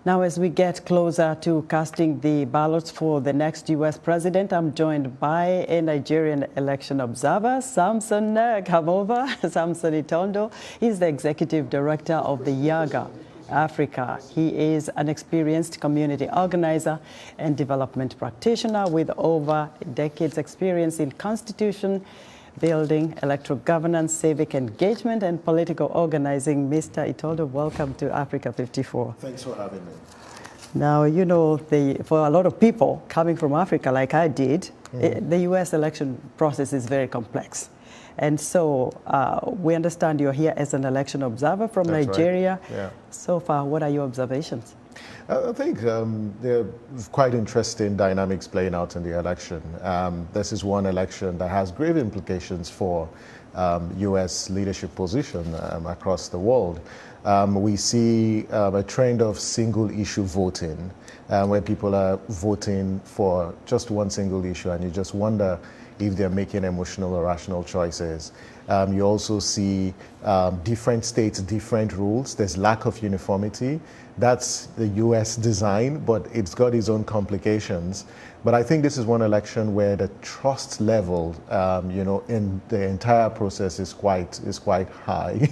Now, as we get closer to casting the ballots for the next U.S. president, I'm joined by a Nigerian election observer, Samson Itodo. He's the executive director of the YAGA Africa. He is an experienced community organizer and development practitioner with over a decade's experience in constitution building, electoral governance, civic engagement, and political organizing. Mr. Itodo, welcome to Africa 54. Thanks for having me. Now, you know, for a lot of people coming from Africa, like I did, the U.S. election process is very complex. And so we understand you're here as an election observer from That's Nigeria. Right. Yeah. So far, what are your observations? I think there are quite interesting dynamics playing out in the election. This is one election that has grave implications for U.S. leadership position across the world. We see a trend of single-issue voting, where people are voting for just one single issue, and you just wonder if they're making emotional or rational choices. You also see different states, different rules. There's lack of uniformity. That's the U.S. design, but it's got its own complications. But I think this is one election where the trust level, in the entire process is quite high.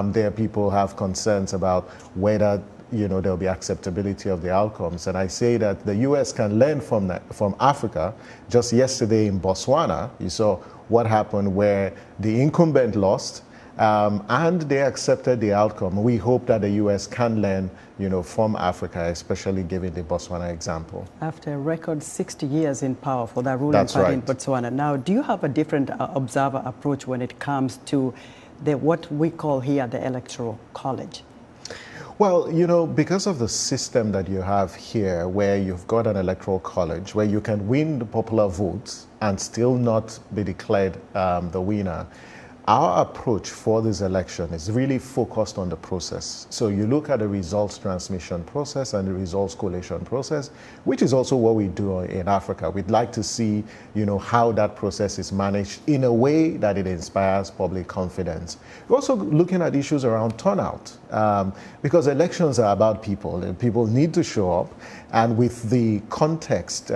There people have concerns about whether there'll be acceptability of the outcomes. And I say that the U.S. can learn from Africa. Just yesterday in Botswana, you saw what happened where the incumbent lost, and they accepted the outcome. We hope that the U.S. can learn, from Africa, especially given the Botswana example. After a record 60 years in power for that ruling party in Botswana. Now, do you have a different observer approach when it comes to what we call here the Electoral College? Well, because of the system that you have here, where you've got an electoral college, where you can win the popular votes and still not be declared the winner, our approach for this election is really focused on the process. So you look at the results transmission process and the results collation process, which is also what we do in Africa. We'd like to see, how that process is managed in a way that it inspires public confidence. We're also looking at issues around turnout, because elections are about people, and people need to show up. And with the context,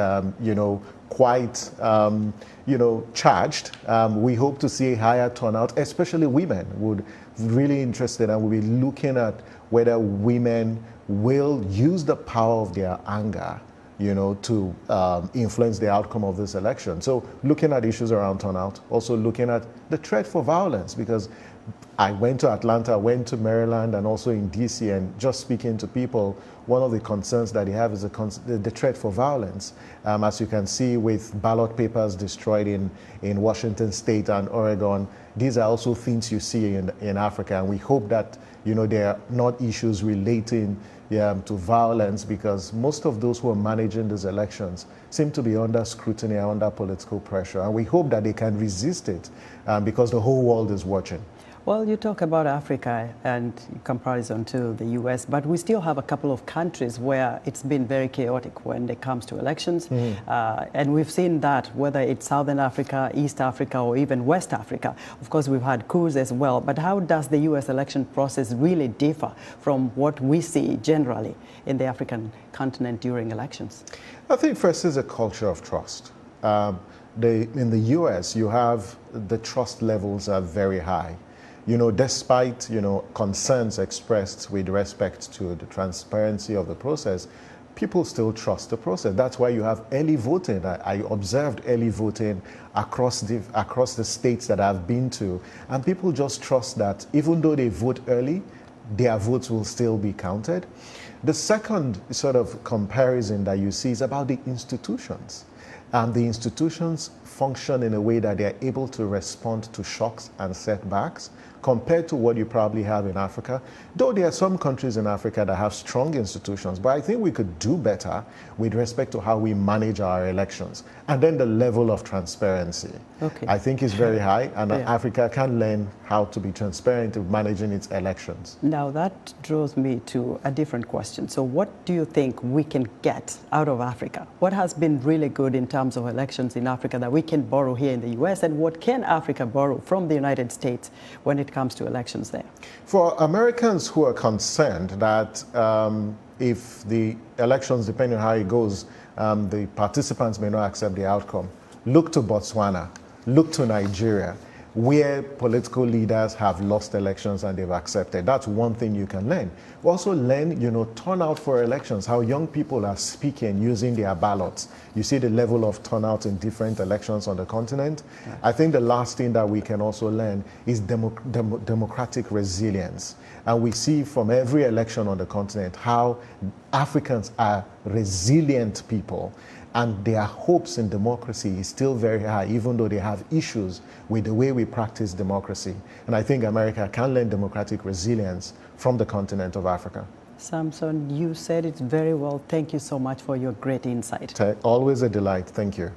quite, charged. We hope to see a higher turnout, especially women would really interested, and we'll be looking at whether women will use the power of their anger, to influence the outcome of this election. So looking at issues around turnout, also looking at the threat for violence, because I went to Atlanta, went to Maryland, and also in DC, and just speaking to people, one of the concerns that they have is the threat for violence. As you can see with ballot papers destroyed in Washington State and Oregon, these are also things you see in Africa, and we hope that they are not issues relating to violence, because most of those who are managing these elections seem to be under scrutiny and under political pressure, and we hope that they can resist it because the whole world is watching. Well, you talk about Africa and in comparison to the U.S., but we still have a couple of countries where it's been very chaotic when it comes to elections. And we've seen that, whether it's Southern Africa, East Africa, or even West Africa. Of course, we've had coups as well. But how does the U.S. election process really differ from what we see generally in the African continent during elections? I think first is a culture of trust. In the U.S., you have the trust levels are very high. Despite, concerns expressed with respect to the transparency of the process, people still trust the process. That's why you have early voting. I observed early voting across the states that I've been to, and people just trust that even though they vote early, their votes will still be counted. The second sort of comparison that you see is about the institutions. The institutions function in a way that they are able to respond to shocks and setbacks compared to what you probably have in Africa. Though there are some countries in Africa that have strong institutions, but I think we could do better with respect to how we manage our elections. And then the level of transparency, I think is very high, and Africa can learn how to be transparent in managing its elections. Now that draws me to a different question. So what do you think we can get out of Africa? What has been really good in terms of elections in Africa that we can borrow here in the US, and what can Africa borrow from the United States when it comes to elections there? For Americans who are concerned that if the elections, depending on how it goes, the participants may not accept the outcome, look to Botswana, look to Nigeria, where political leaders have lost elections and they've accepted. That's one thing you can learn. Also learn, turnout for elections, how young people are speaking using their ballots. You see the level of turnout in different elections on the continent. Yeah. I think the last thing that we can also learn is democratic resilience. And we see from every election on the continent how Africans are resilient people, and their hopes in democracy is still very high, even though they have issues with the way we practice democracy. And I think America can learn democratic resilience from the continent of Africa. Samson, you said it very well. Thank you so much for your great insight. Always a delight. Thank you.